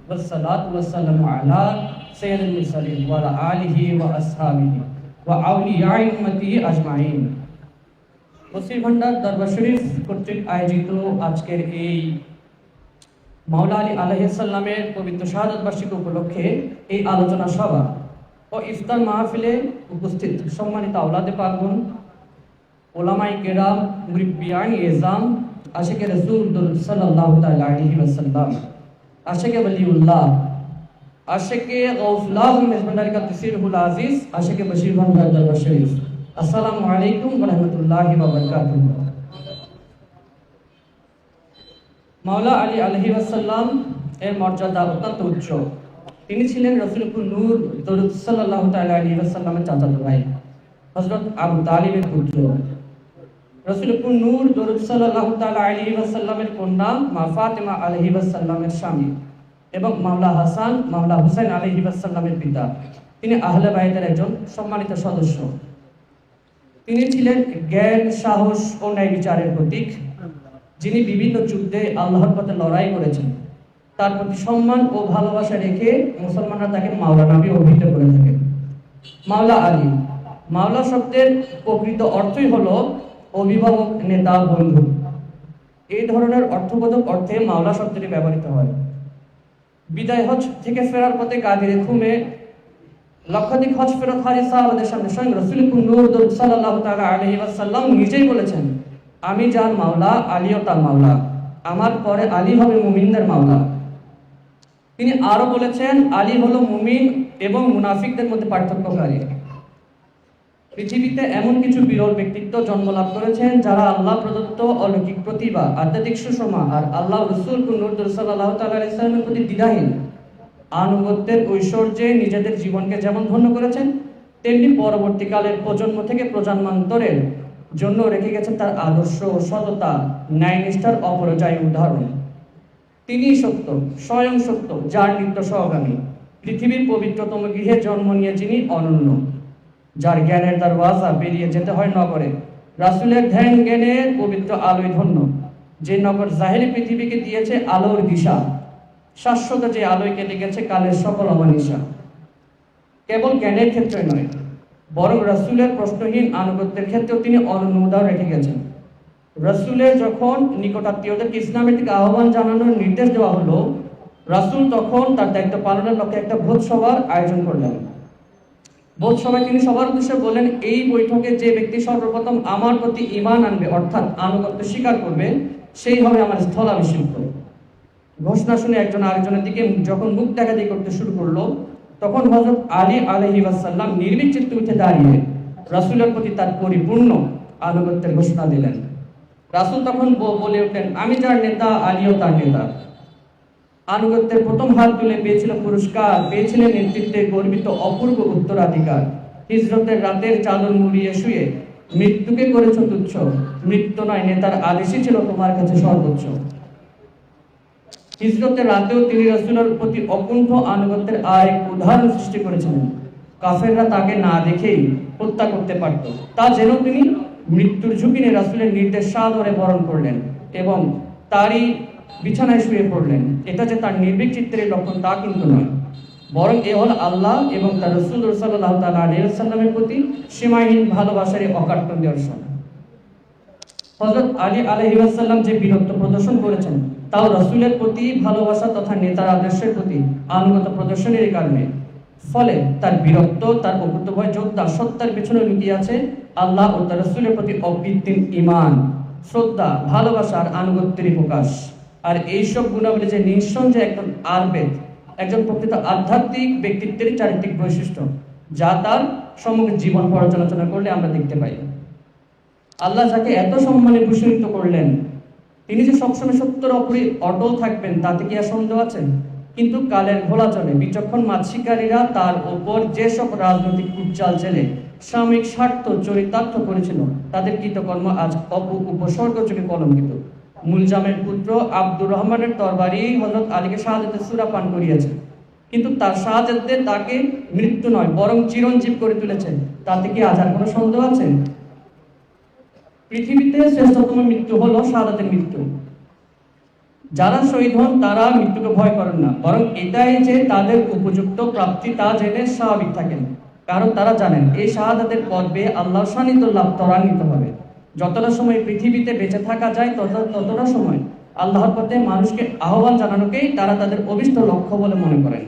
والصلاة والسلام على سيد المرسلين وعلى آله وأصحابه وأولياء أمته أجمعين। তফসির ভান্ডার দরবার শরীফ কর্তৃক আয়োজিত আজকের এই মাওলা আলী আলাইহিস সালামের পবিত্র শাহাদাত বার্ষিকী উপলক্ষে এই আলোচনা সভা ও ইফতার মাহফিলে উপস্থিত সম্মানিত আওলাদে পাকগণ, ওলামায়ে কেরাম, মুরিব্বিয়ান এজাম, আশিকে রাসূল সাল্লাল্লাহু তাআলা আলাইহি ওয়াসাল্লাম, আশিকে ওলিউল্লাহ, আশিকে গাউসুল্লাহ মেজবান্ডারি কা তসিরুল আজিজ, আশিকে বশির ভান্ডার দরবার শরীফ, আসসালামু আলাইকুম ওয়া রাহমাতুল্লাহি ওয়া বারাকাতুহু। মাওলা আলী আলাইহি ওয়াসাল্লাম এর মর্যাদা অত্যন্ত উচ্চ। তিনি ছিলেন রাসূলুল্লাহ নূর দরুদ সাল্লাল্লাহু তাআলা আলাইহি ওয়াসাল্লামের চাচাতো ভাই হযরত আবু তালিবের পুত্র। রাসূলুল্লাহ নূর দরুদ সাল্লাল্লাহু তাআলা আলাইহি ওয়াসাল্লামের কন্যা মা ফাতেমা আলাইহি ওয়াসাল্লামের স্বামী এবং মাওলা হাসান মাওলা হুসাইন আলাইহি ওয়াসাল্লামের পিতা। তিনি আহলে বাইতের একজন সম্মানিত সদস্য। তিনি ছিলেন জ্ঞান, সাহস ও ন্যায় বিচারের প্রতীক, যিনি বিভিন্ন যুদ্ধে আল্লাহর পথে লড়াই করেছেন। তার প্রতি সম্মান ও ভালোবাসা রেখে মুসলমানরা তাকে মাওলা নামে অভিহিত করে থাকেন। মাওলা আলী, মাওলা শব্দের প্রকৃত অর্থই হলো অভিভাবক, নেতা, বন্ধু। এই ধরনের অর্থবোধক অর্থে মাওলা শব্দটি ব্যবহৃত হয়। বিদায় হজ থেকে ফেরার পথে গাদিরে খুমে লক্ষাধিক হজ ফেরত হাজি সাহাবাদের সামনে স্বয়ং রাসূলুল্লাহ নূর দরুদ সাল্লাল্লাহু তাআলা আলাইহি ওয়াসাল্লাম নিজেই বলেছেন, আমি যার মাওলা, আলীও তার মাওলা, আমার পরে আলী হবে মুমিনদের মাওলা। তিনি আরো বলেছেন, আলী হলো মুমিন এবং মুনাফিকদের মধ্যে পার্থক্যকারী। পৃথিবীতে এমন কিছু বিরল ব্যক্তিত্ব জন্মলাভ করেছেন যারা আল্লাহ প্রদত্ত অলৌকিক প্রতিভা, আধ্যাত্মিক সুষমা আর আল্লাহ রাসূল নূর দরুদ সাল্লাল্লাহু তাআলা আলাইহি ওয়াসাল্লামের প্রতি দ্বিধাহীন আনুগত্যের ঐশ্বর্যে নিজেদের জীবনকে যেমন ধন্য করেছেন, তেমনি পরবর্তীকালের প্রজন্ম থেকে প্রজন্মান্তরের জন্য রেখে গেছেন তার আদর্শ, সততা, ন্যায়নিষ্ঠার অপরিজয় উদাহরণ। তিনি সত্য, স্বয়ং সত্য, যার নিত্য সহগামী, পৃথিবীর পবিত্রতম গৃহে জন্ম নিয়ে যিনি অনন্য, যার জ্ঞানের দরওয়াজা পেরিয়ে যেতে হয় নগরে, রাসূলের ধ্যান জ্ঞানের পবিত্র আলোয় ধন্য, যে নগর জাহেলি পৃথিবীকে দিয়েছে আলোর দিশা, শাশ্বত যে আলোয় কেটে গেছে কালের সকল অমানিসা। কেবল জ্ঞানের ক্ষেত্রে নয়, বরং রাসূলের প্রশ্নহীন আনুগত্যের ক্ষেত্রেও তিনি অনন্য উদাহরণ রেখে গেছেন। রাসূলের যখন নিকটাত্মীয়দেরকে ইসলামের দিকে আহ্বান জানানোর নির্দেশ দেওয়া হলো, রাসূল তখন তার দায়িত্ব পালনের লক্ষ্যে একটা ভোজ সভার আয়োজন করলেন। ভোজ সভায় তিনি সবার উদ্দেশ্যে বলেন, এই বৈঠকে যে ব্যক্তি সর্বপ্রথম আমার প্রতি ঈমান আনবে, অর্থাৎ আনুগত্য স্বীকার করবে, সেই হবে আমার স্থলাভিষিক্ত। ঘোষণা শুনে একজন আরেকজনের দিকে যখন মুখ দেখাদেখি করতে শুরু করলো, তখন হযরত আলী আলাইহি ওয়াসাল্লাম নির্ভীক চিত্তে উঠে দাঁড়িয়ে রাসূলের প্রতি তার পরিপূর্ণ আনুগত্যের ঘোষণা দিলেন। রাসূল তখন বলে উঠলেন, আমি যার নেতা, আলীও তার নেতা। আনুগত্যের প্রথম হাত তুলে পেয়েছিল পুরস্কার, পেয়েছিলেন নেতৃত্বে গর্বিত অপূর্ব উত্তরাধিকার। হিজরতের রাতের চাদর মুড়িয়ে শুয়ে মৃত্যুকে করেছ তুচ্ছ, মৃত্যু নয় নেতার আদেশই ছিল তোমার কাছে সর্বোচ্চ। হিজরতের রাতেও তিনি রাসূলের প্রতি অকুণ্ঠ আনুগত্যের আরেক উদাহরণ সৃষ্টি করেছিলেন। কাফেররা তাকে না দেখেই হত্যা করতে পারত, তা যেন তিনি মৃত্যুর ঝুঁকি নিয়ে রাসূলের নির্দেশ সাদরে বরণ করলেন এবং তারই বিছানায় শুয়ে পড়লেন। এটা যে তার নির্ভীক চিত্তের লক্ষণ তা কিন্তু নয়, বরং এ হল আল্লাহ এবং তার রাসূল সাল্লাল্লাহু তাআলা আলাইহি ওয়াসাল্লামের প্রতি সীমাহীন ভালোবাসার অকাট্য নিদর্শন। হযরত আলী আলাইহি ওয়াসাল্লাম যে বীরত্ব প্রদর্শন করেছেন, তাও রাসূলের প্রতি ভালোবাসা তথা নেতার আদর্শের প্রতি আনুগত্য প্রদর্শনের কারণে। ফলে তার বীরত্ব, তার অকুতোভয় যোদ্ধা সত্তার পেছনে লুকিয়ে আছে আল্লাহ ও তার রাসূলের প্রতি অকৃত্রিম ঈমান, শ্রদ্ধা, ভালোবাসা আর আনুগত্যেরই প্রকাশ। আর এইসব গুণাবলী যে নিঃসন্দেহে একজন আরবেদ, একজন প্রকৃত আধ্যাত্মিক ব্যক্তিত্বের চারিত্রিক বৈশিষ্ট্য, যা তার সমগ্র জীবন পর্যালোচনা করলে আমরা দেখতে পাই। আল্লাহ যাকে এত সম্মানে ভূষিত করলেন, তিনি যে সবসময় সত্যের অপরে অটল থাকবেন তাতে কি আর সন্দেহ আছে? কিন্তু কালের ঘোলা চলে বিচক্ষণ মাছ শিকারীরা তার ওপর যেসব রাজনৈতিক কুটচাল চেলে সাময়িক স্বার্থ চরিতার্থ করেছিল, তাদের কৃতকর্ম আজ উপসর্গ যুগে কলঙ্কিত। মুলজামের পুত্র আব্দুর রহমানের তরবারি হযরত আলীকে শাহাদাতের সূরা পান করিয়েছে, কিন্তু তার শাহাদাতে তাকে মৃত্যু নয় বরং চিরঞ্জীব করে তুলেছেন, তাতে কি আজ আর কোনো সন্দেহ আছে? পৃথিবীতে শ্রেষ্ঠতম মৃত্যু হলো শাহাদাতের মৃত্যু। যারা শহীদ হন তারা মৃত্যুকে ভয় করেন না, বরং এটাই যে তাদের উপযুক্ত প্রাপ্তি তা জেনে স্বাভাবিক থাকেন। কারণ তারা জানেন এই শাহাদাতের পথ বেয়ে আল্লাহর সান্নিধ্য লাভ ত্বরান্বিত হবে। যতটা সময় পৃথিবীতে বেঁচে থাকা যায় ততটা সময় আল্লাহর পথে মানুষকে আহ্বান জানানোকেই তারা তাদের অভিষ্ট লক্ষ্য বলে মনে করেন।